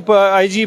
IG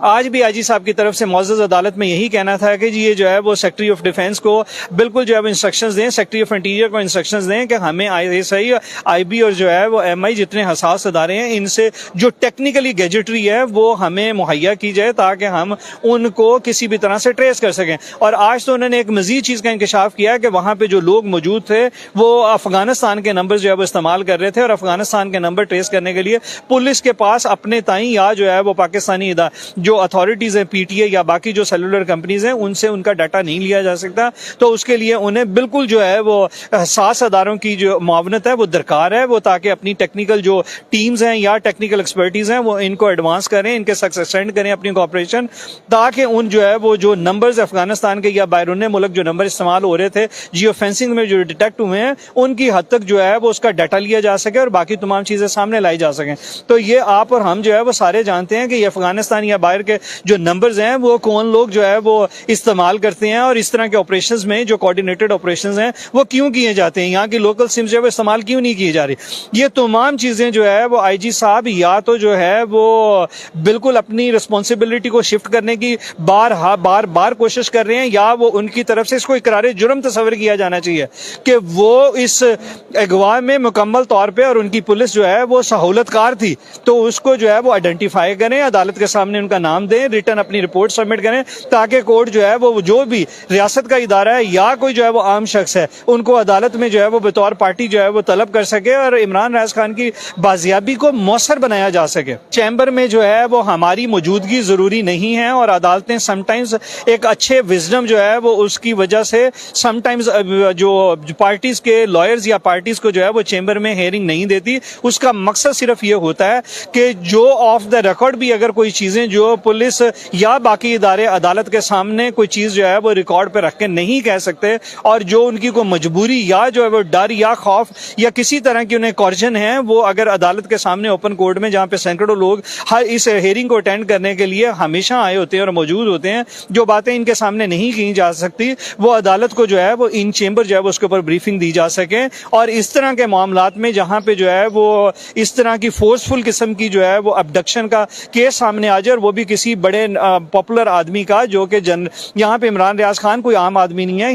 آج بھی آئی جی صاحب کی طرف سے معزز عدالت میں یہی کہنا تھا کہ جی یہ جو ہے وہ سیکٹری آف ڈیفینس کو بالکل جو ہے انسٹرکشنز دیں، سیکٹری آف انٹیریئر کو انسٹرکشنز دیں کہ ہمیں ISI آئی بی اور جو ہے وہ MI جتنے حساس ادارے ہیں ان سے جو ٹیکنیکلی گیجٹری ہے وہ ہمیں مہیا کی جائے تاکہ ہم ان کو کسی بھی طرح سے ٹریس کر سکیں. اور آج تو انہوں نے ایک مزید چیز کا انکشاف کیا کہ وہاں پہ جو لوگ موجود تھے وہ افغانستان کے نمبر جو ہے وہ استعمال کر رہے تھے، اور افغانستان کے نمبر ٹریس کرنے کے لیے پولیس کے پاس اپنے تائیں یا جو ہے وہ پاکستانی جو اتھارٹیز ہیں PTA یا باقی جو سیلولر کمپنیز ہیں ان سے ان کا ڈاٹا نہیں لیا جا سکتا. تو اس کے لیے انہیں بالکل جو ہے وہ حساس اداروں کی جو معاونت ہے وہ درکار ہے، وہ تاکہ اپنی ٹیکنیکل جو ٹیمز ہیں یا ٹیکنیکل ایکسپرٹیز ہیں وہ ان کو ایڈوانس کریں، ان کے ساتھ ایکسٹینڈ کریں اپنی کوآپریشن، تاکہ ان جو ہے وہ جو نمبرز افغانستان کے یا بیرون ملک جو نمبر استعمال ہو رہے تھے جیو فینسنگ میں جو ڈیٹیکٹ ہوئے ہیں ان کی حد تک جو ہے وہ اس کا ڈاٹا لیا جا سکے اور باقی تمام چیزیں سامنے لائی جا سکیں. تو یہ آپ اور ہم جو ہے وہ سارے جانتے ہیں کہ یہ افغانستان یا باہر کے جو نمبرز ہیں وہ کون لوگ جو ہے وہ استعمال کرتے ہیں، اور اس طرح کے آپریشنز میں جو کوآرڈینیٹڈ آپریشنز ہیں وہ کیوں کیے جاتے ہیں، یہاں کی لوکل سمز جو ہے وہ استعمال کیوں نہیں کی جا رہی. یہ تمام چیزیں جو ہے وہ آئی جی صاحب یا تو جو ہے وہ بالکل اپنی رسپانسبلٹی کو شفٹ کرنے کی بار کوشش کر رہے ہیں، یا وہ ان کی طرف سے اس کو اقرار جرم تصور کیا جانا چاہیے کہ وہ اس اغوا میں مکمل طور پہ، اور ان کی پولیس جو ہے وہ سہولت کار تھی، تو اس کو جو ہے وہ آئیڈینٹیفائی کریں، عدالت کے سامنے ان کا نام دیں، ریٹرن اپنی رپورٹ سبمٹ کریں، تاکہ کورٹ جو ہے وہ جو بھی ریاست کا ادارہ ہے یا کوئی جو ہے وہ عام شخص ہے ان کو عدالت میں جو ہے وہ بطور پارٹی جو ہے وہ طلب کر سکے اور عمران ریاض خان کی بازیابی کو مؤثر بنایا جا سکے. چیمبر میں جو ہے وہ ہماری موجودگی ضروری نہیں ہے، اور عدالتیں سم ٹائمز ایک اچھے وزڈم جو ہے وہ اس کی وجہ سے سم ٹائمز جو پارٹیز کے لائرز یا پارٹیز کو جو ہے وہ چیمبر میں ہیئرنگ نہیں دیتی. اس کا مقصد صرف یہ ہوتا ہے کہ جو آف دا ریکارڈ بھی اگر کوئی چیزیں جو پولیس یا باقی ادارے عدالت کے سامنے کوئی چیز جو ہے وہ ریکارڈ پہ رکھ کے نہیں کہہ سکتے، اور جو ان کی کوئی مجبوری یا جو ہے وہ ڈر یا خوف یا کسی طرح کی انہیں کورجن ہے، وہ اگر عدالت کے سامنے اوپن کورٹ میں جہاں پہ سینکڑوں لوگ ہر اس ہیئرنگ کو اٹینڈ کرنے کے لیے ہمیشہ آئے ہوتے ہیں اور موجود ہوتے ہیں، جو باتیں ان کے سامنے نہیں کی جا سکتی وہ عدالت کو جو ہے وہ ان چیمبر جو ہے وہ اس کے اوپر بریفنگ دی جا سکے. اور اس طرح کے معاملات میں جہاں پہ جو ہے وہ اس طرح کی فورسفل قسم کی جو ہے وہ ابڈکشن کا کیس سامنے آ جائے، اور وہ بھی کسی بڑے پاپولر آدمی کا، جو کہ یہاں پہ عمران ریاض خان کوئی عام آدمی نہیں ہے،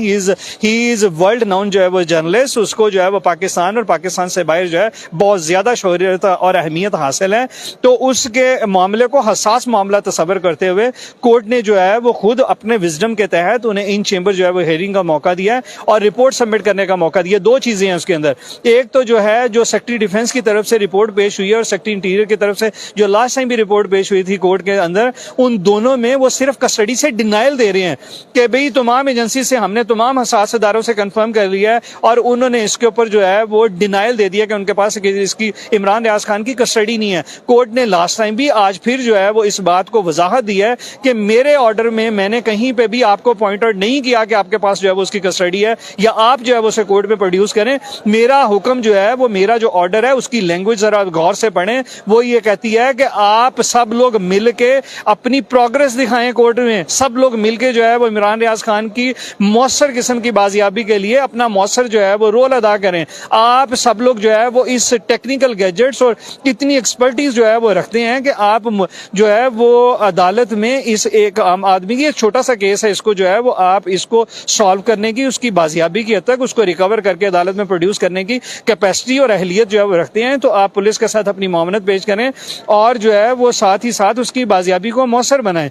ہی از ورلڈ نون جو ہے وہ جرنلسٹ، اس کو جو ہے وہ پاکستان اور پاکستان سے باہر جو ہے بہت زیادہ شہرت اور اہمیت حاصل ہے. تو اس کے معاملے کو حساس معاملہ تصور کرتے ہوئے کورٹ نے جو ہے وہ خود اپنے وزڈم کے تحت انہیں ان چیمبر جو ہے وہ ہیئرنگ کا موقع دیا ہے اور رپورٹ سبمٹ کرنے کا موقع دیا. دو چیزیں ہیں اس کے اندر، ایک تو جو ہے جو سیکٹری ڈیفینس کی طرف سے رپورٹ پیش ہوئی ہے اور سیکٹری انٹیریئر کی طرف سے جو لاسٹ ٹائم بھی رپورٹ پیش ہوئی تھی کورٹ کے اندر، ان دونوں میں وہ صرف کسٹڈی سے ڈینائل دے رہے ہیں کہ بھئی تمام ایجنسی سے ہم نے تمام حساس اداروں سے کنفرم کر لیا ہے، اور انہوں نے اس کے اوپر جو ہے وہ ڈینائل دے دیا کہ ان کے پاس اس کی عمران ریاض خان کی کسٹڈی نہیں ہے. کورٹ نے لاسٹ ٹائم بھی آج پھر جو ہے وہ اس بات کو وضاحت دی ہے کہ میرے آرڈر میں نے کہیں پہ بھی آپ کو پوائنٹ آؤٹ نہیں کیا کہ آپ کے پاس جو ہے وہ اس کی کسٹڈی ہے یا آپ جو ہے وہ اسے کورٹ میں پروڈیوس کریں. میرا حکم جو ہے وہ میرا جو آرڈر ہے اس کی لینگویج ذرا غور سے پڑھیں، وہ یہ کہتی ہے کہ آپ سب لوگ مل کے اپنی پروگرس دکھائیں کورٹ میں، سب لوگ مل کے جو ہے وہ عمران ریاض خان کی مؤثر قسم کی بازیابی کے لیے اپنا مؤثر جو ہے وہ رول ادا کریں. آپ سب لوگ جو ہے وہ اس ٹیکنیکل گیجٹس اور اتنی ایکسپرٹیز جو ہے وہ رکھتے ہیں کہ آپ جو ہے وہ عدالت میں اس ایک عام آدمی کی ایک چھوٹا سا کیس ہے، اس کو جو ہے وہ آپ اس کو سالو کرنے کی، اس کی بازیابی کی حد تک اس کو ریکور کر کے عدالت میں پروڈیوس کرنے کی کیپیسٹی اور اہلیت جو ہے وہ رکھتے ہیں. تو آپ پولیس کے ساتھ اپنی معاونت پیش کریں اور جو ہے وہ ساتھ ہی ساتھ اس کی بازیابی کو مؤثر بنائیں.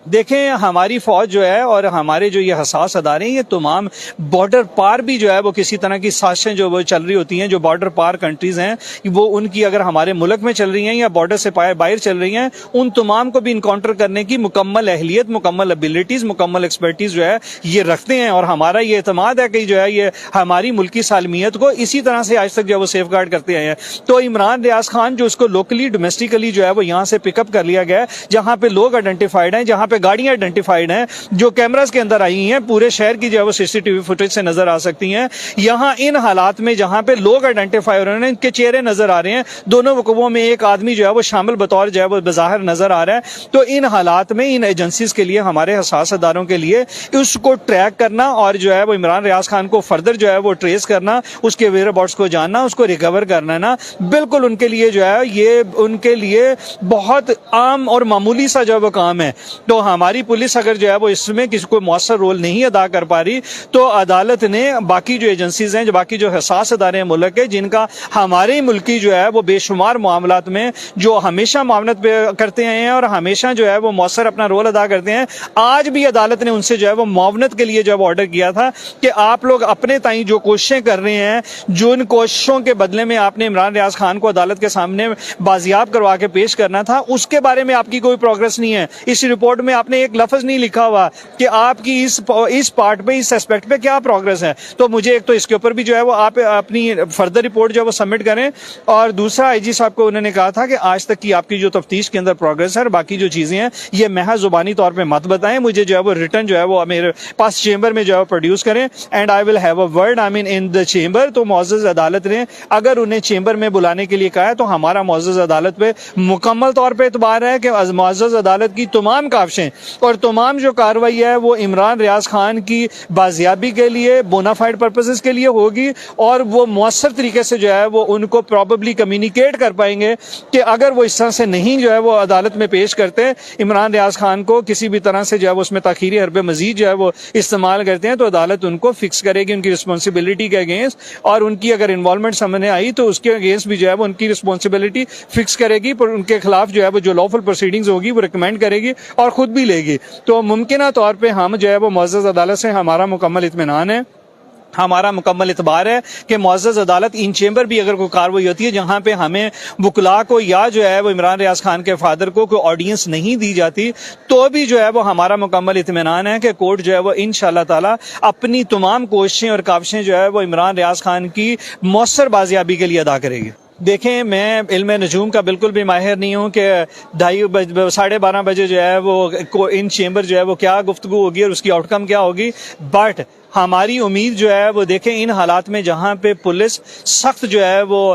دیکھیں ہماری فوج جو ہے اور ہمارے جو یہ حساس ادارے ہیں، یہ تمام بارڈر پار بھی جو ہے وہ کسی طرح کی سازشیں جو وہ چل رہی ہوتی ہیں، جو بارڈر پار کنٹریز ہیں وہ ان کی اگر ہمارے ملک میں چل رہی ہیں یا بارڈر سے باہر چل رہی ہیں، ان تمام کو بھی انکاؤنٹر کرنے کی مکمل اہلیت، مکمل ابیلٹیز، مکمل ایکسپرٹیز جو ہے یہ رکھتے ہیں. اور ہمارا یہ اعتماد ہے کہ جو ہے یہ ہماری ملکی سالمیت کو اسی طرح سے آج تک جو ہے وہ سیف گارڈ کرتے آئے ہیں. تو عمران ریاض خان جو اس کو لوکلی ڈومیسٹیکلی جو ہے وہ یہاں سے پک اپ کر لیا گیا ہے، جہاں پہ لوگ آئیڈینٹیفائڈ ہیں، جہاں پہ پہ گاڑیاں آئیڈینٹیفائڈ ہیں جو کیمراز کے اندر آئی ہیں, پورے شہر کی جو ہے وہ سی سی ٹی وی فوٹیج سے نظر آ سکتی ہیں. یہاں ان حالات میں جہاں پہ لوگ آئیڈینٹیفائی ہو رہے ہیں, ان کے چہرے نظر آ رہے ہیں, دونوں وقوعوں میں ایک آدمی جو ہے وہ شامل بطور جو ہے وہ بظاہر نظر آ رہا ہے. تو ان حالات میں ان ایجنسیز کے لیے, ہمارے حساس اداروں کے لیے اس کو ٹریک کرنا اور جو ہے وہ عمران ریاض خان کو فردر جو ہے وہ ٹریس کرنا, اس کے ویئر اباؤٹس کو جاننا, اس کو ریکور کرنا نا, بالکل ان کے لیے جو ہے یہ ان کے لیے بہت عام اور معمولی سا جو وہ کام ہے. تو ہماری پولیس اگر جو ہے وہ اس میں کسی کو مؤثر رول نہیں ادا کر پا رہی, تو عدالت نے باقی جو ایجنسیز ہیں, جو باقی جو حساس ادارے ہیں ملک کے, جن کا ہمارے ملکی جو ہے وہ بے شمار معاملات میں جو ہمیشہ معاونت کرتے ہیں اور ہمیشہ جو ہے وہ مؤثر اپنا رول ادا کرتے ہیں, آج بھی عدالت نے ان سے جو ہے وہ معاونت کے لیے جو ہے وہ آرڈر کیا تھا کہ آپ لوگ اپنے تائیں جو کوششیں کر رہے ہیں, جو ان کوششوں کے بدلے میں آپ نے عمران ریاض خان کو عدالت کے سامنے بازیاب کروا کے پیش کرنا تھا, اس کے بارے میں آپ کی کوئی پروگرس نہیں ہے. اس رپورٹ میں آپ نے ایک لفظ نہیں لکھا ہوا کہ آپ کی اس پارٹ پہ, اس ایسپیکٹ پہ کیا پروگرس ہے. تو مجھے ایک تو اس کے اوپر بھی جو ہے وہ آپ اپنی فردر رپورٹ جو ہے وہ سبمٹ کریں, اور دوسرا آئی جی صاحب کو انہوں نے کہا تھا کہ آج تک کی آپ کی جو تفتیش کے اندر پروگرس ہے اور باقی جو چیزیں ہیں یہ محض زبانی طور پہ مت بتائیں, مجھے جو ہے وہ ریٹرن جو ہے وہ میرے پاس چیمبر میں جو ہے پروڈیوس کریں, and I will have a word I mean in the chamber. تو معزز عدالت نے اگر انہیں چیمبر میں بلانے کے لیے کہا ہے, تو ہمارا معزز عدالت پہ مکمل طور پہ اعتبار ہے کہ معزز عدالت کی تمام کاوشیں اور تمام جو کارروائی ہے وہ عمران ریاض خان کی بازیابی کے لیے, بونافائڈ پرپسز کے لیے ہوگی, اور وہ مؤثر طریقے سے جو ہے وہ ان کو پروبیبلی کمیونیکیٹ کر پائیں گے کہ اگر وہ اس طرح سے نہیں جو ہے وہ عدالت میں پیش کرتے, عمران ریاض خان کو کسی بھی طرح سے جو ہے وہ اس میں تاخیری حربے مزید جو ہے وہ استعمال کرتے ہیں, تو عدالت ان کو فکس کرے گی ان کی رسپانسبلٹی کے اگینسٹ, اور ان کی اگر انوالومنٹ سامنے آئی تو اس کے اگینسٹ بھی جو ہے وہ ان کی رسپانسبلٹی فکس کرے گی, پر ان کے خلاف جو ہے وہ جو لافل پروسیڈنگز ہوگی وہ ریکمینڈ کرے گی اور خود بھی لے گی. تو ممکنہ طور پہ ہم جو ہے وہ معزز عدالت سے ہمارا مکمل اطمینان ہے, ہمارا مکمل اعتبار ہے کہ معزز عدالت ان چیمبر بھی اگر کوئی کارروائی ہوتی ہے جہاں پہ ہمیں وکلاء کو یا جو ہے وہ عمران ریاض خان کے فادر کو کوئی آڈینس نہیں دی جاتی, تو بھی جو ہے وہ ہمارا مکمل اطمینان ہے کہ کورٹ جو ہے وہ انشاءاللہ تعالی اپنی تمام کوششیں اور کاوشیں جو ہے وہ عمران ریاض خان کی مؤثر بازیابی کے لیے ادا کرے گی. دیکھیں, میں علم نجوم کا بالکل بھی ماہر نہیں ہوں کہ 12:30 بجے جو ہے وہ ان چیمبر جو ہے وہ کیا گفتگو ہوگی اور اس کی آؤٹ کم کیا ہوگی, بٹ ہماری امید جو ہے وہ دیکھیں ان حالات میں جہاں پہ پولیس سخت جو ہے وہ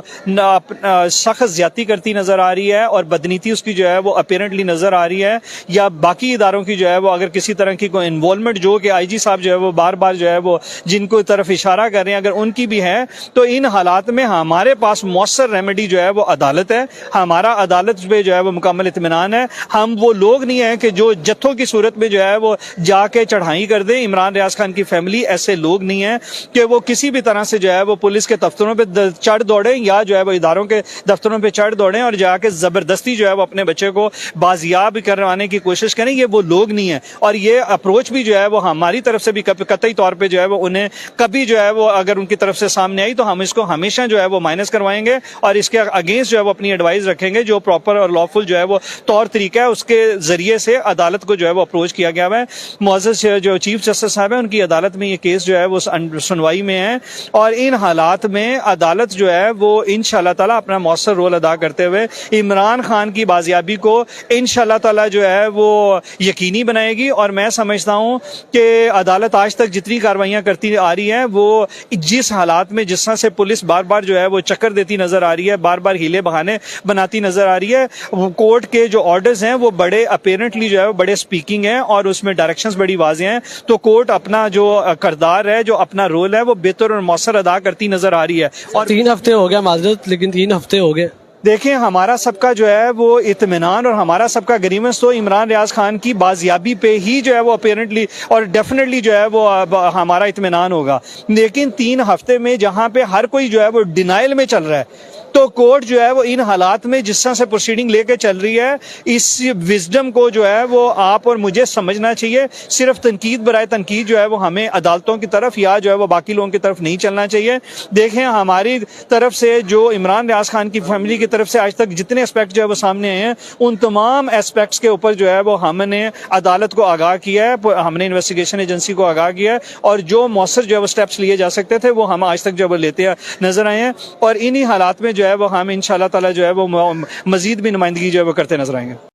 سخت زیادتی کرتی نظر آ رہی ہے اور بدنیتی اس کی جو ہے وہ اپیرنٹلی نظر آ رہی ہے, یا باقی اداروں کی جو ہے وہ اگر کسی طرح کی کوئی انوالومنٹ جو کہ آئی جی صاحب جو ہے وہ بار بار جو ہے وہ جن کو طرف اشارہ کر رہے ہیں اگر ان کی بھی ہے, تو ان حالات میں ہمارے پاس مؤثر ریمیڈی جو ہے وہ عدالت ہے. ہمارا عدالت پہ جو ہے وہ مکمل اطمینان ہے. ہم وہ لوگ نہیں ہیں کہ جو جتھوں کی صورت میں جو ہے وہ جا کے چڑھائی کر دیں. عمران ریاض خان کی فیملی ایسے لوگ نہیں ہیں کہ وہ کسی بھی طرح سے جو ہے وہ پولیس کے دفتروں پہ چڑھ دوڑیں یا جو ہے وہ اداروں کے دفتروں پہ چڑھ دوڑیں اور جا کے زبردستی جو ہے وہ اپنے بچے کو بازیاب کروانے کی کوشش کریں. یہ وہ لوگ نہیں ہیں, اور یہ اپروچ بھی جو ہے وہ ہماری طرف سے بھی قطعی طور پہ جو ہے وہ انہیں کبھی جو ہے وہ اگر ان کی طرف سے سامنے آئی تو ہم اس کو ہمیشہ جو ہے وہ مائنس کروائیں گے اور اس کے اگینسٹ جو ہے وہ اپنی ایڈوائز رکھیں گے. جو پراپر اور لافل جو ہے وہ طور طریقہ ہے اس کے ذریعے سے عدالت کو جو ہے وہ اپروچ کیا گیا ہے. معزز جو چیف جسٹس صاحب ہیں ان کی عدالت میں یہ کیس جو ہے وہ سنوائی میں ہے, اور ان حالات میں عدالت جو ہے وہ انشاءاللہ تعالی اپنا مؤثر رول ادا کرتے ہوئے عمران خان کی بازیابی کو انشاءاللہ تعالی جو ہے وہ یقینی بنائے گی. اور میں سمجھتا ہوں کہ عدالت آج تک جتنی کاروائیاں کرتی آ رہی ہے وہ جس حالات میں جس طرح سے پولیس بار بار جو ہے وہ چکر دیتی نظر آ رہی ہے, بار بار ہیلے بہانے بناتی نظر آ رہی ہے, کورٹ کے جو آرڈرز ہیں وہ بڑے اپیرنٹلی جو ہے بڑے اسپیکنگ ہیں اور اس میں ڈائریکشنز بڑی واضح ہیں. تو کورٹ اپنا جو کردار ہے, جو اپنا رول ہے وہ بہتر اور مؤثر ادا کرتی نظر آ رہی ہے. اور 3 ہفتے ہو گیا معذرت, لیکن 3 ہفتے ہو گئے. دیکھیں, ہمارا سب کا جو ہے وہ اطمینان اور ہمارا سب کا اگریمنٹ تو عمران ریاض خان کی بازیابی پہ ہی جو ہے وہ اپیرنٹلی اور ڈیفینیٹلی جو ہے وہ ہمارا اطمینان ہوگا. لیکن 3 ہفتے میں جہاں پہ ہر کوئی جو ہے وہ ڈینائل میں چل رہا ہے, تو کورٹ جو ہے وہ ان حالات میں جس طرح سے پروسیڈنگ لے کے چل رہی ہے, اس وزڈم کو جو ہے وہ آپ اور مجھے سمجھنا چاہیے. صرف تنقید برائے تنقید جو ہے وہ ہمیں عدالتوں کی طرف یا جو ہے وہ باقی لوگوں کی طرف نہیں چلنا چاہیے. دیکھیں, ہماری طرف سے جو عمران ریاض خان کی فیملی کی طرف سے آج تک جتنے اسپیکٹ جو ہے وہ سامنے آئے ہیں ان تمام اسپیکٹس کے اوپر جو ہے وہ ہم نے عدالت کو آگاہ کیا ہے, ہم نے انویسٹیگیشن ایجنسی کو آگاہ کیا ہے, اور جو مؤثر جو ہے وہ اسٹیپس لیے جا سکتے تھے وہ ہم آج تک جو ہے وہ لیتے نظر آئے ہیں. اور انہی حالات میں جو ہے وہ ہم انشاءاللہ تعالی جو ہے وہ مزید بھی نمائندگی جو ہے وہ کرتے نظر آئیں گے.